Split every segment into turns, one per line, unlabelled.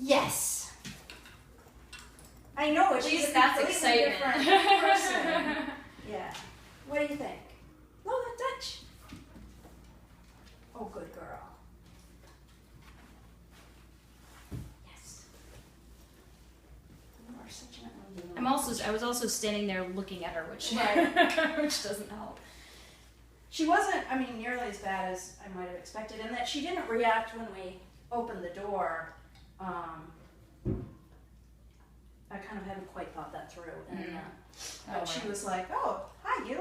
Yes. I know it. She's a
that's
completely
excitement.
different person. Yeah. What do you think? Lola, touch. Oh, good girl. Yes. You are such an
I was also standing there looking at her, which
Right.
which doesn't help.
She wasn't, I mean, nearly as bad as I might have expected, and that she didn't react when we opened the door. I kind of hadn't quite thought that through, and but she was like, "Oh, hi, you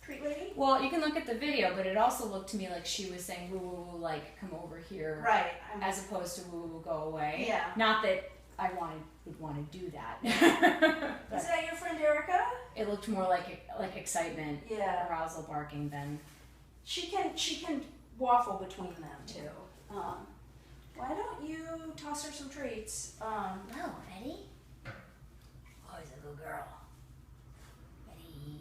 treat lady."
Well, you can look at the video, but it also looked to me like she was saying, "Woo, woo, woo, like come over here,"
Right.
as opposed to "Woo, woo, go away."
Yeah.
Not that I would want to do that.
Is that your friend Erica?
It looked more like excitement,
Yeah.
arousal, barking than.
She can waffle between them too. Why don't you toss her some treats?
No, ready? Always a good girl. Ready?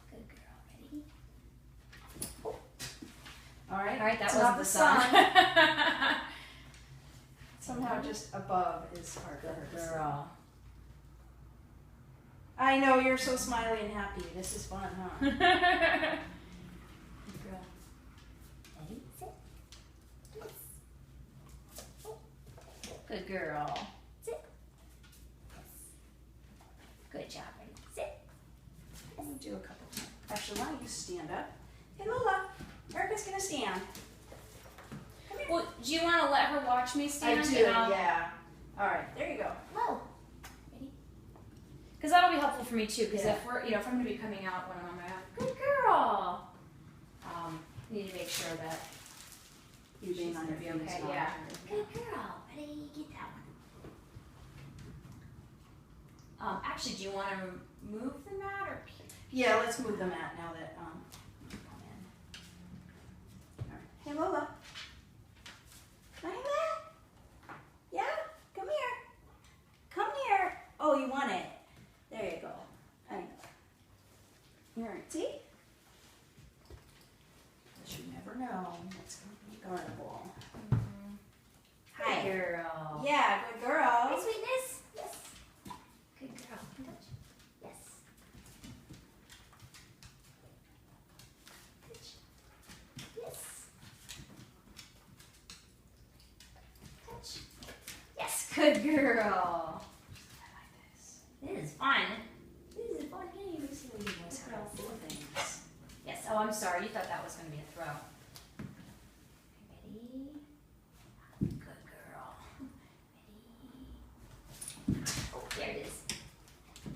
Good girl. Ready?
All right.
All right, that
It's
was
not
the
sun. Somehow just above is our
Good girl.
I know, you're so smiley and happy. This is fun, huh?
Good girl. Ready? Sit. Yes. Good girl. Sit. Yes. Good job. Ready? Sit.
I'm gonna do a couple. Actually, why don't you stand up? Hey, Lola. Erica's gonna stand. Come here.
Well, do you want to let her watch me stand?
I do, yeah. All right, there you go.
Whoa. Ready? Because that'll be helpful for me too. Because
Yeah.
if we're, if I'm going to be coming out when I'm on my own, good girl. Need to make sure that
You being on your
be
feet is
okay.
not
Yeah.
hard.
Good girl. Ready? Get that one. Actually, do you want to move the mat or?
Yeah, let's move the mat now that you come in. All right. Hey, Lola. Hi, Lola. Yeah, come here. Come here. Oh, you want it? There you go. I know. All right, see? But you never know what's going to be guardable. Hi.
Good girl.
Yeah, good girl.
Hi, sweetness. Yes. Good girl. Touch. Yes. Touch. Yes. Touch. Yes. Good girl.
I like this.
It is fun. This is a fun game.
This lady knows how to do things.
Yes. Oh, I'm sorry. You thought that was going to be a throw. Ready? Good girl. Ready? Oh, there it is.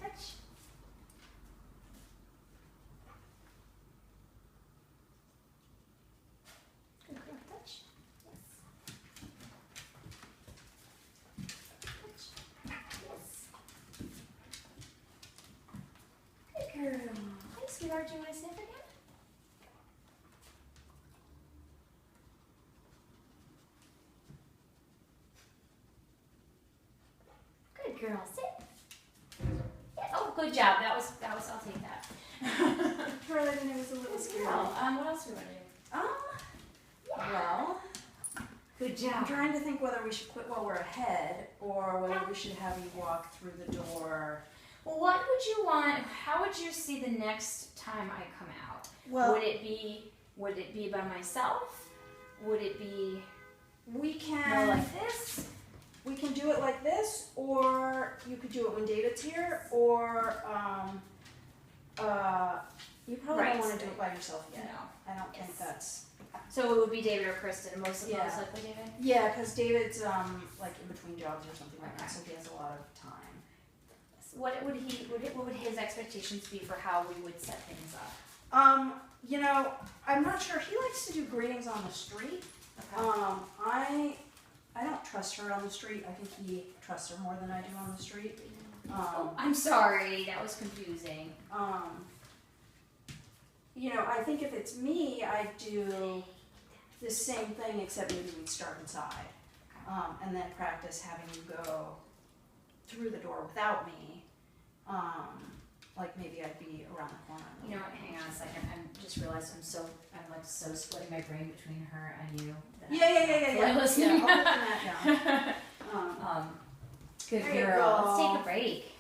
Touch. Good girl. Touch. Yes. Touch. Yes. Good girl. Hi, sweetheart. Do you want to sniff again? Good girl. Sit. Yeah. Oh, good job. That was. I'll take that.
Charlie, it was a little
Good
scary.
girl. What else do we want to do?
Well,
Good
I'm
job.
trying to think whether we should quit while we're ahead or whether we should have you walk through the door.
Well, what would you want? How would you see the next time I come out?
Well,
Would it be by myself? Would it be
we
more
can
like this?
we can do it like this, or you could do it when David's here, or you probably
Right.
don't want to do it by yourself yet.
No.
I don't
Yes.
think that's.
So it would be David or Kristen, most
Yeah.
likely David.
Yeah, because David's like in between jobs or something like that,
Okay.
so he has a lot of time.
What would his expectations be for how we would set things up?
You know, I'm not sure. He likes to do greetings on the street. I don't trust her on the street. I think he trusts her more than I do on the street.
I'm sorry, that was confusing.
You know, I think if it's me, I do the same thing, except maybe we'd start inside, and then practice having you go through the door without me. like maybe I'd be around the corner.
You know what? Hang on a second. I just realized I'm like so splitting my brain between her and you. That
Yeah.
I'm listening.
Yeah, I'll put that down.
Good
There you
girl.
go.
Let's take a break.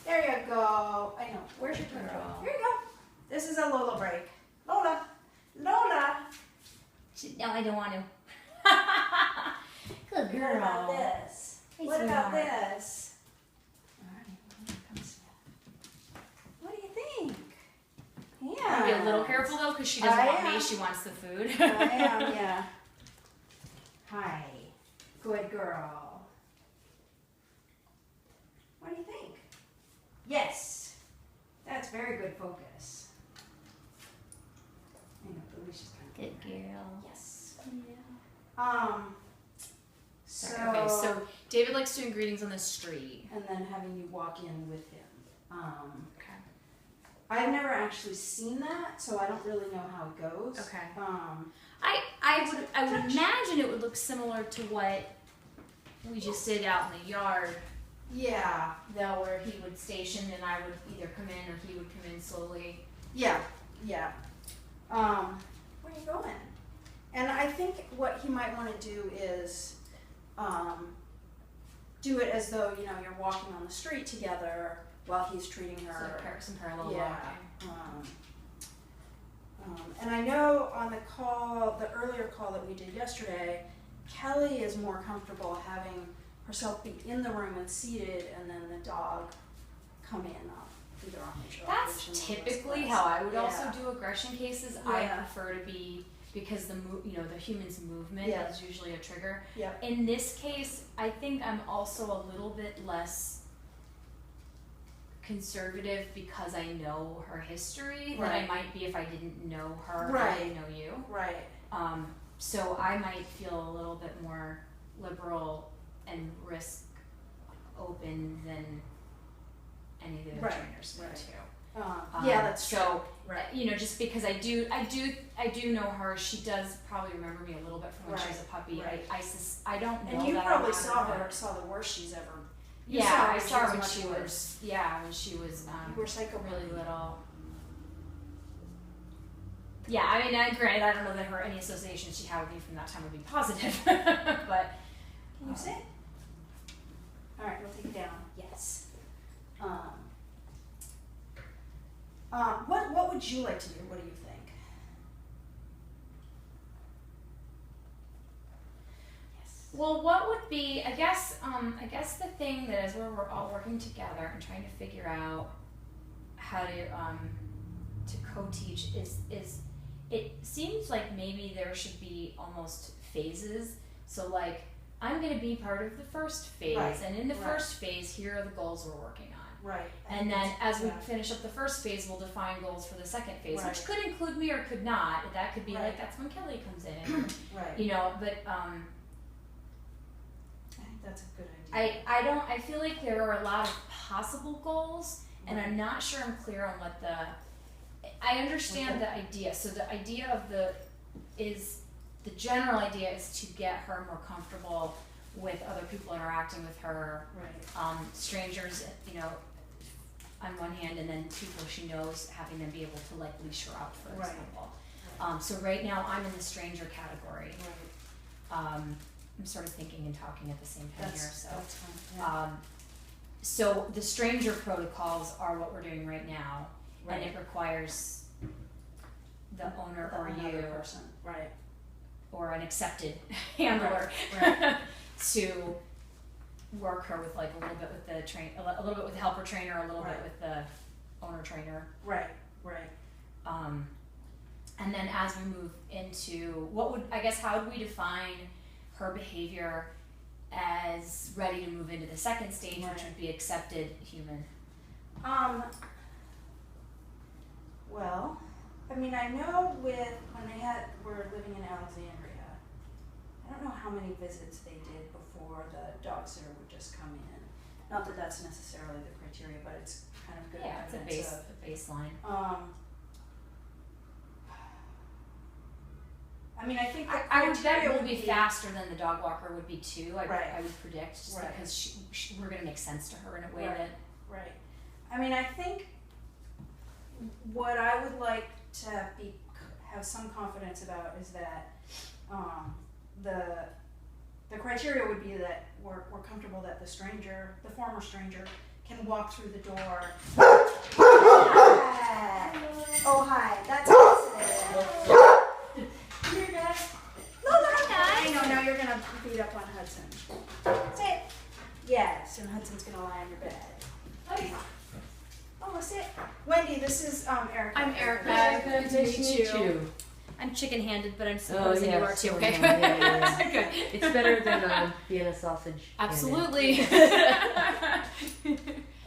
There you go. I know.
Where's your girl?
Here you go. This is a Lola break. Lola.
No, I don't want to. Good girl.
What about this?
Hey,
What about
sweetheart.
this? All right. Here comes Smith. What do you think? Yeah.
Be a little careful though, because she doesn't
I
want
am.
me. She wants the food.
I am, yeah. Hi. Good girl. What do you think? Yes. That's very good focus. I know, but we should kind of
Good girl.
Yes.
Yeah.
So,
Sorry, okay, so David likes doing greetings on the street.
and then having you walk in with him.
Okay.
I've never actually seen that, so I don't really know how it goes.
Okay.
Um,
I would imagine it would look similar to what we just did out in the yard,
yeah.
though, where he would station and I would either come in or he would come in slowly.
Yeah. Where are you going? And I think what he might want to do is do it as though, you know, you're walking on the street together while he's treating
So
her.
some parallel
Yeah.
walking.
And I know on the call, the earlier call that we did yesterday, Kelly is more comfortable having herself be in the room and seated, and then the dog come in either on his
That's typically how I would also do aggression cases. I
Yeah.
prefer to be, because the human's movement
Yeah.
is usually a trigger.
Yeah.
In this case, I think I'm also a little bit less conservative because I know her history than I
Right.
might be if I didn't know her
Right.
and I didn't know you.
Right.
So I might feel a little bit more liberal and risk open than any of the other
Right.
trainers would
Right.
too.
Yeah, that's
so.
true. Right.
You know, just because I do know her, she does probably remember me a little bit from when she was a puppy.
Right.
I don't know.
And you
that
probably
I'm
saw the worst she's ever. You
Yeah, I saw her when
much
she
worse.
was
You were psycho
really little. Yeah, I mean, granted, I don't know that any associations she had with me from that time would be positive, but
Can you sit? All right, we'll take it down. Yes. What would you like to do? What do you think? Yes.
well, what would be? I guess the thing that as we're all working together and trying to figure out how to co-teach is it seems like maybe there should be almost phases. So like I'm going to be part of the first phase,
Right.
and in the
Right.
first phase, here are the goals we're working on.
Right.
And then as we
Yeah.
finish up the first phase, we'll define goals for the second phase,
Right.
which could include me or could not. That could be
Right.
like that's when Kelly comes in,
Right.
you know. But
I think that's a good idea.
I feel like there are a lot of possible goals, and I'm not sure I'm clear on what the. I understand the idea. So the idea of the general idea is to get her more comfortable with other people interacting with her,
Right.
strangers, you know, on one hand, and then people she knows, having them be able to like leash her up, for
Right.
example. So right now I'm in the stranger category.
Right.
I'm sort of thinking and talking at the same time here. So,
That's fine. Yeah.
so the stranger protocols are what we're doing right now,
Right.
and it requires the owner or
Another
you
person. Right.
or an accepted handler
Right.
to work her with like a little bit with the a little bit with the helper trainer, a little
Right.
bit with the owner trainer.
Right. Right.
And then as we move into how would we define her behavior as ready to move into the second stage, which
Right.
would be accepted human?
Well, I mean, I know when were living in Alexandria, I don't know how many visits they did before the dog sitter would just come in. Not that that's necessarily the criteria, but it's kind of good
Yeah, it's
evidence of.
a baseline.
I mean, I think the
I would bet
criteria
it will
would
be faster than the dog walker would be too. I
Right.
would predict, just
Right.
because we're going to make sense to her in a way
Right.
that.
Right. I mean, I think what I would like to have some confidence about is that the criteria would be that we're comfortable that the former stranger, can walk through the door. Oh hi, that's Hudson. Come here, guys. I know, now you're gonna beat up on Hudson. Sit. Yes, and Hudson's gonna lie on your bed. Oh, sit. Wendy, this is Erica.
I'm Erica.
Good to meet you.
I'm chicken-handed, but I'm supposing you are too. Okay.
Yeah.
Good.
It's better than being a sausage.
Absolutely.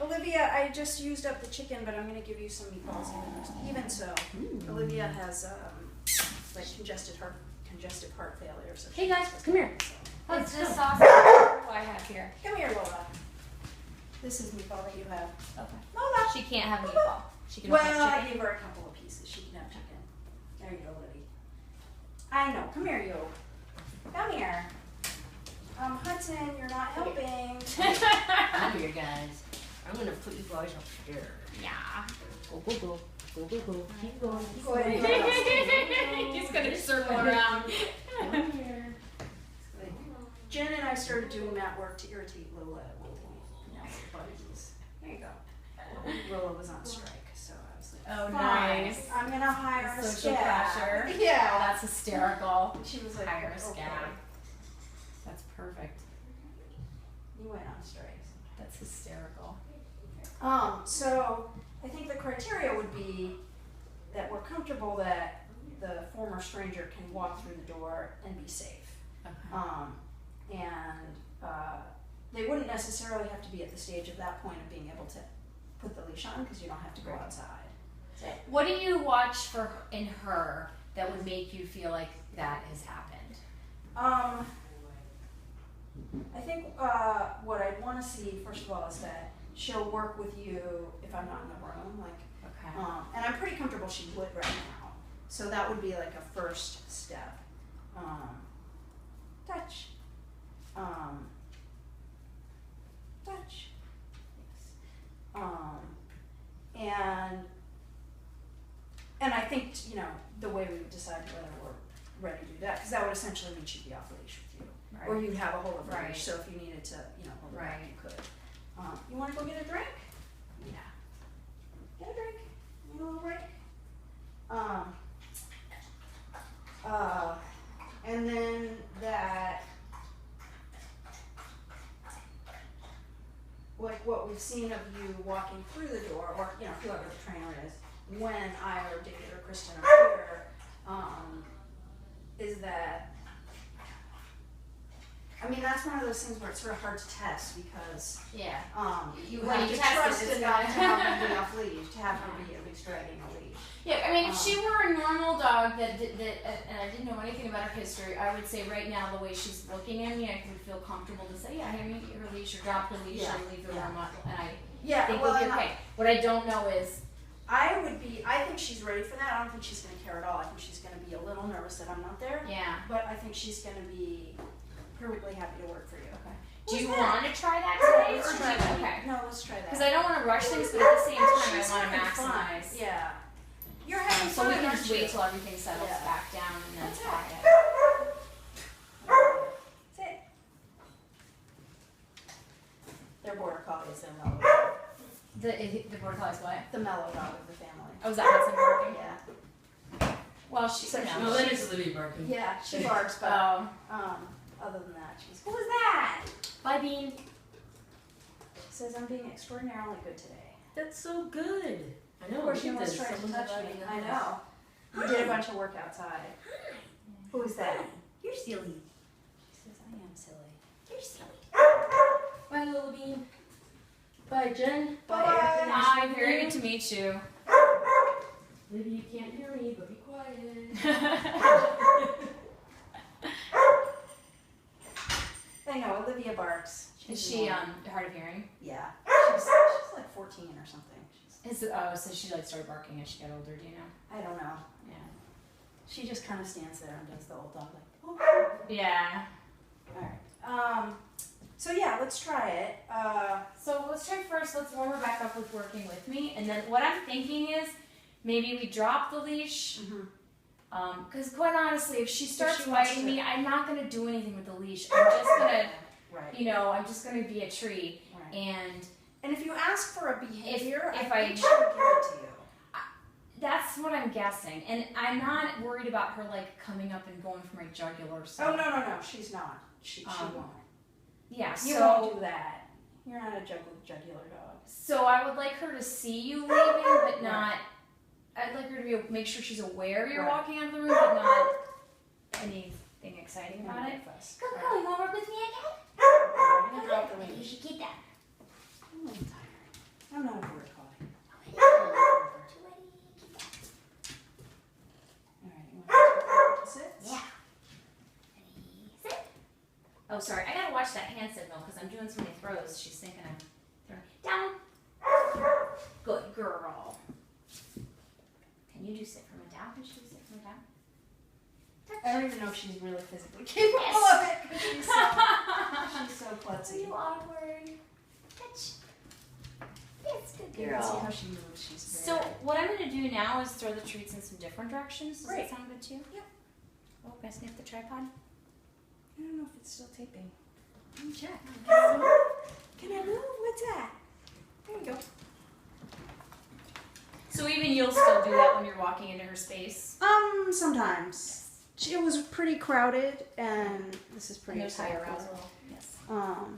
Olivia, I just used up the chicken, but I'm gonna give you some meatballs even so. Olivia has like congestive heart failure. So
Hey guys, come here.
What's this sausage I have here?
Come here, Lola. This is meatball that you have.
Okay.
Lola.
She can't have meatball. She can only
Well,
have
I
chicken.
gave her a couple of pieces. She can have chicken. There you go, Libby. I know. Come here, you. Come here. Hudson, you're not helping.
Come here, guys. I'm gonna put you guys upstairs.
Yeah.
Go, go, go. Go, go, go. Keep going.
Go ahead.
He's gonna circle around.
Come here.
Jen and I started doing that work to irritate Lola at one point. Now we're buddies. There you go. Lola was on strike, so I was like,
Oh,
fine,
nice.
I'm gonna hire a
Social
staff.
pressure. Oh,
Yeah.
that's hysterical.
She was like,
Hire a
okay.
scab. That's perfect.
You went on strike.
That's hysterical.
So I think the criteria would be that we're comfortable that the former stranger can walk through the door and be safe.
Okay.
They wouldn't necessarily have to be at the stage of that point of being able to put the leash on because you don't have to go outside.
What do you watch for in her that would make you feel like that has happened?
I think what I'd want to see first of all is that she'll work with you if I'm not in the room, like,
Okay.
and I'm pretty comfortable she would right now. So that would be like a first step. Touch. Touch. Yes. And I think, the way we would decide whether we're ready to do that, because that would essentially mean she'd be off leash with you.
Right.
Or you'd have a hold of the
Right.
leash, so if you needed to, hold her back,
Right.
you could. You want to go get a drink?
Yeah.
Get a drink. You want a little break? And then that, like what we've seen of you walking through the door, or whoever the trainer is, when I or David or Kristen are here, is that, that's one of those things where it's sort of hard to test because
Yeah.
you
When
have
you
to
test
trust
it, it's
enough
not-
to have her be off leash, to have her be at least dragging a leash.
Yeah, if she were a normal dog that and I didn't know anything about her history, I would say right now the way she's looking at me, I would feel comfortable to say, yeah, here, you get her leash or drop her leash or leave the room, and I think we'll be okay. What I don't know is,
I think she's ready for that. I don't think she's going to care at all. I think she's going to be a little nervous that I'm not there.
yeah.
But I think she's going to be perfectly happy to work for you.
Okay.
What's
Do you
that?
want to try that today?
Let's
or
try
do you,
that.
okay.
No, let's try that.
Because I don't want to rush things, but at the same time, I
She's
want to
having fun.
maximize.
Yeah. You're having
So
fun,
we can
aren't
just
you?
wait till everything settles
Yeah.
back down and then
Okay.
try it.
Sit. They're border collies. They're mellow.
The border collie's what?
The mellow dog of the family.
Oh, is that Hudson barking?
Yeah.
Well, she.
So
you know,
No, that is Libby barking.
Yeah, she barks, but
Oh.
other than that, she's. Who was that?
Bye, Bean.
She says I'm being extraordinarily good today.
That's so good. I know.
Of course, she
look at
was
this.
trying to
Someone's
touch me.
allowed
I
in the
know.
house.
You did a bunch of work outside. Who is that?
You're silly.
She says I am silly.
You're silly. Bye, little bean. Bye, Jen.
Bye.
Erica. Nice
Hi,
meeting
very
you.
good to meet you.
Libby, you can't hear me, but be quiet.
I know, Olivia barks.
Is she hard of hearing?
Yeah. She's like 14 or something.
So she started barking as she got older. Do you know?
I don't know.
Yeah.
She just kind of stands there and does the old dog like. Oh.
Yeah.
All right. So yeah, let's try it.
So let's try first. Let's warm her back up with working with me, and then what I'm thinking is maybe we drop the leash.
Mm-hmm.
Because quite honestly, if she starts
she wants
biting
to-
me, I'm not gonna do anything with the leash. I'm just gonna,
Right.
you know, I'm just gonna be a tree.
Right.
And
if you ask for a behavior,
if
I
I-
think she'll give it to you.
that's what I'm guessing. And I'm not worried about her like coming up and going for my jugular. So.
Oh no, she's not. She won't.
Yeah.
You
So.
won't do that. You're not a jugular dog.
So I would like her to see you leaving, but not. I'd like her to be make sure she's aware you're
Right.
walking out of the room, but not anything exciting about it.
Fuss.
Go, go, you want to work with me again?
I'm gonna drop the
You
leash.
should keep that.
I'm a little tired. I'm not a bird calling. Alright, you want to sit?
Yeah. Ready, sit. Oh, sorry. I gotta watch that hand signal because I'm doing so many throws. She's thinking I'm throwing. Down. Good girl. Can you do sit from a down? Can she do sit from a down?
I don't even know if she's really physically capable
Yes.
of it because she's so
Are
klutzy.
you awkward? Touch. Yes, good
You can see
girl.
how she moves. She's
So
very...
what I'm gonna do now is throw the treats in some different directions. Does
Great.
that sound good to you?
Yep.
Oh, can I sniff the tripod?
I don't know if it's still taping.
Let me check.
Can I move? What's that? There we go.
So even you'll still do that when you're walking into her space?
Sometimes. It was pretty crowded, and this is pretty
And there's high
exciting.
arousal. Yes.
Oh,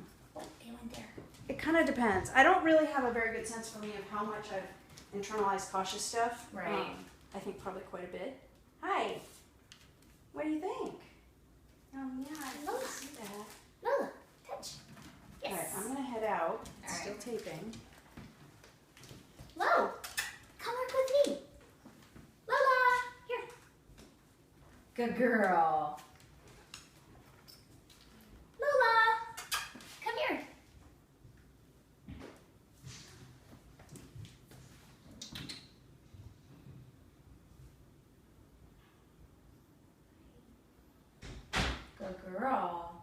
They went there.
it kind of depends. I don't really have a very good sense for me of how much I've internalized cautious stuff.
Right.
I think probably quite a bit. Hi. What do you think? Yeah, I love to see that.
Lola, touch. Yes.
All right, I'm gonna head out. It's
All
still
right.
taping.
Lo, come work with me. Lola, here. Good girl. Lola, come here. Good girl.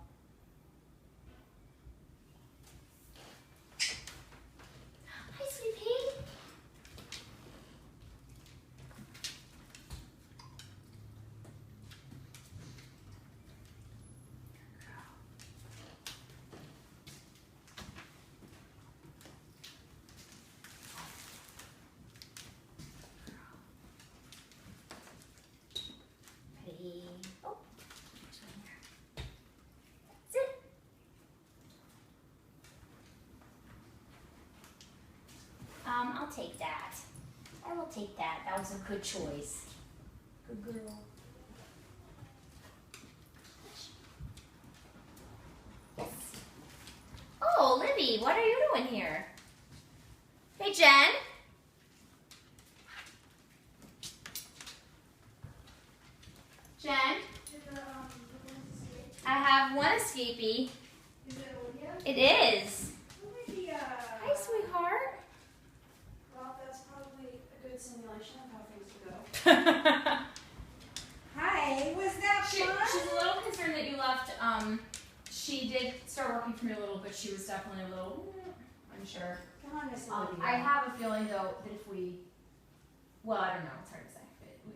Hi, sweetie. Ready? Oh, there's one there. Sit. I'll take that. I will take that. That was a good choice. Good girl. Yes. Oh, Libby, what are you doing here? Hey, Jen. Jen, I have one escapee.
Is it Olivia?
It is.
Olivia.
Hi, sweetheart.
Well, that's probably a good simulation of how things will go. Hi, was that
She's a little concerned that you left. She did start working for me a little, but she was definitely a little unsure.
Come on, Miss Olivia.
I have a feeling though that if we, well, I don't know. It's hard to say.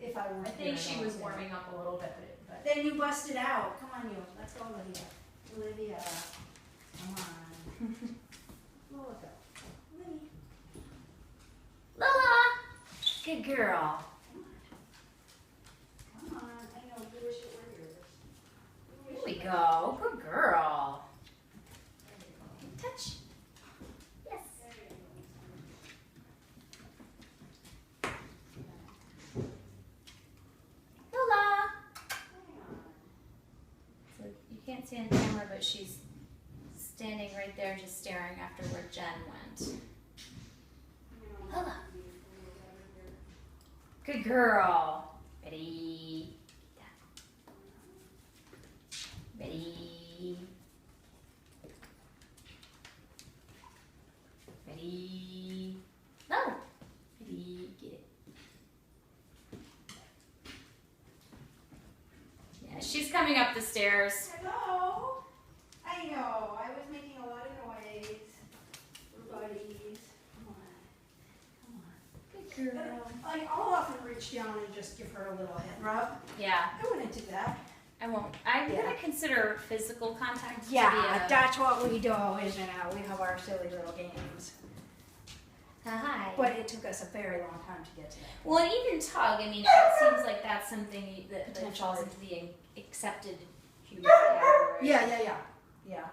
If I were
I think
here,
she
I
was
don't
warming up a little bit, but
Then you busted out. Come on, you. Let's go, Olivia. Olivia. Come on. Lola, go. Olivia.
Lola, good girl.
Come on. I know. You wish it were yours. You
Here
wish
we
it were-
go. Good girl.
There you go.
Touch. Yes.
There you go.
Lola.
Hang on.
So you can't see on camera, but she's standing right there just staring after where Jen went. Lola. Good girl. Ready. Ready. Ready. No. Ready. Get it. Yeah, she's coming up the stairs.
Hello. I know. I was making a lot of noise. We're buddies. Come on. Come on.
Good
girl.
I'll often reach down and just give her a little head rub.
Yeah,
I wouldn't do that.
I won't. I'm
Yeah.
gonna consider physical contact to
Yeah,
be a
that's what we do, isn't it? We have our silly little games.
hi.
But it took us a very long time to get to that.
Well, and even tug. I mean, it seems like that's something that falls
Potentially.
into the accepted human category.
Yeah.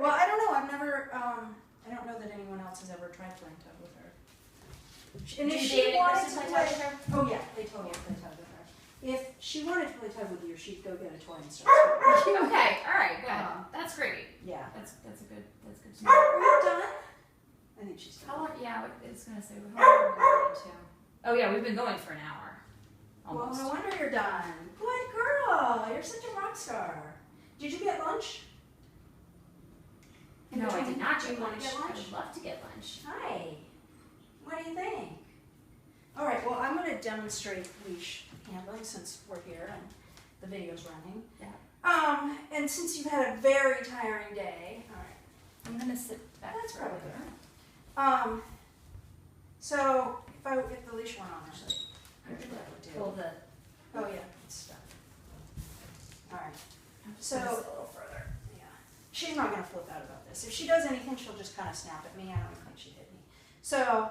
Well, I don't know. I've never, I don't know that anyone else has ever tried playing tug with her. And
Do
if
David
she
and
wanted
Kristen
to
play
play,
tug with her?
oh yeah, they totally play tug with her. If she wanted to play tug with you, she'd go get a toy and start swimming.
Okay. All right. Good.
Uh-huh.
That's great.
Yeah.
That's good. That's good to
Are
know.
you done? I think she's
How
done.
long? Yeah, it's gonna say how long are we going to? Oh yeah, we've been going for an hour.
Well,
Almost.
no wonder you're done. Good girl. You're such a rock star. Did you get lunch?
No, I did not
Do you
get
want
lunch.
to get
I
lunch?
would love to get lunch.
Hi. What do you think? All right, well, I'm going to demonstrate leash handling since we're here and the video's running.
Yeah.
And since you've had a very tiring day, all right,
I'm gonna sit back.
that's
for
probably
a
good. So if the leash weren't on, actually, here's what I would do.
Pull the.
Oh yeah, it's stuck. All right.
So
So-
a little further.
Yeah. She's not going to flip out about this. If she does anything, she'll just kind of snap at me. I don't think she hit me. So,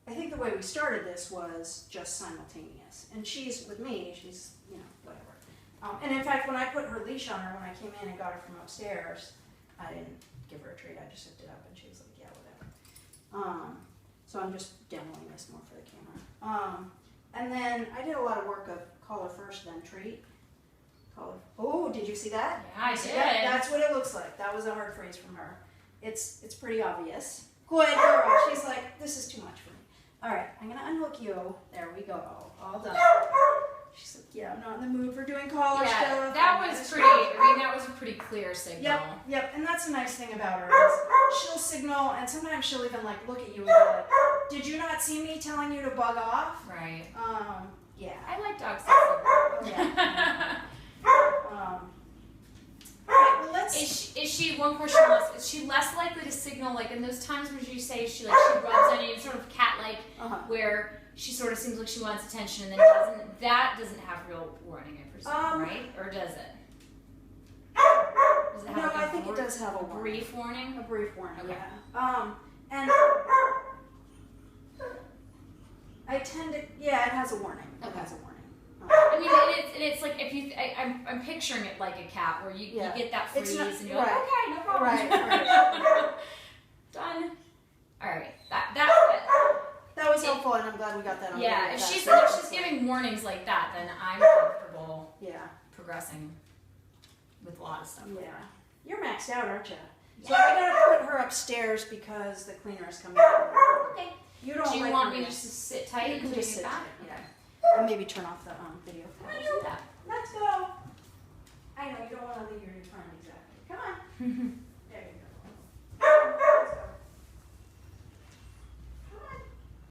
I think the way we started this was just simultaneous. And she's, with me, she's, whatever. And in fact, when I put her leash on her, when I came in and got her from upstairs, I didn't give her a treat. I just hooked it up and she was like, yeah, whatever. So I'm just demoing this more for the camera. And then I did a lot of work of collar first, then treat. Oh, did you see that?
Yeah, I
See
did.
that? That's what it looks like. That was a hard phrase from her. It's pretty obvious. Good girl. She's like, this is too much for me. All right, I'm gonna unhook you. There we go. All done. She's like, yeah, I'm not in the mood for doing collar
Yeah,
stuff.
that was pretty. I mean, that was a pretty clear signal.
Yep. And that's a nice thing about her is she'll signal, and sometimes she'll even like look at you and be like, did you not see me telling you to bug off?
Right.
Yeah.
I like dogs.
Oh, yeah. All right, well, let's.
Is she one question less? Is she less likely to signal like in those times when you say she rubs on you, sort of cat-like, where she sort of seems like she wants attention and then doesn't? That doesn't have real warning, I presume, right? Or does it? Does it have
No,
like a
I think it does have a warning.
brief warning.
A brief warning,
Okay.
yeah. And I tend to, yeah, it has a warning. It
Okay.
has a warning.
I mean, and it's like if you, I'm picturing it like a cat where you get that freeze
It's not-
and you're
right.
like, okay, no problem.
Right.
Done. All right. That
That was helpful, and I'm glad we got that on
yeah.
video.
If she's
That's-
giving warnings like that, then I'm comfortable
Yeah,
progressing with a lot of stuff.
yeah. You're maxed out, aren't you? So I gotta put her upstairs because the cleaner is coming out.
Okay.
You don't
Do you
like
want
her
me
yet.
just to sit tight
You
and
can
bring
just
it
sit
back?
tight,
Okay.
And maybe turn off the video.
Why don't you do that?
Let's go. I know you don't want to leave your friend exactly. Come on.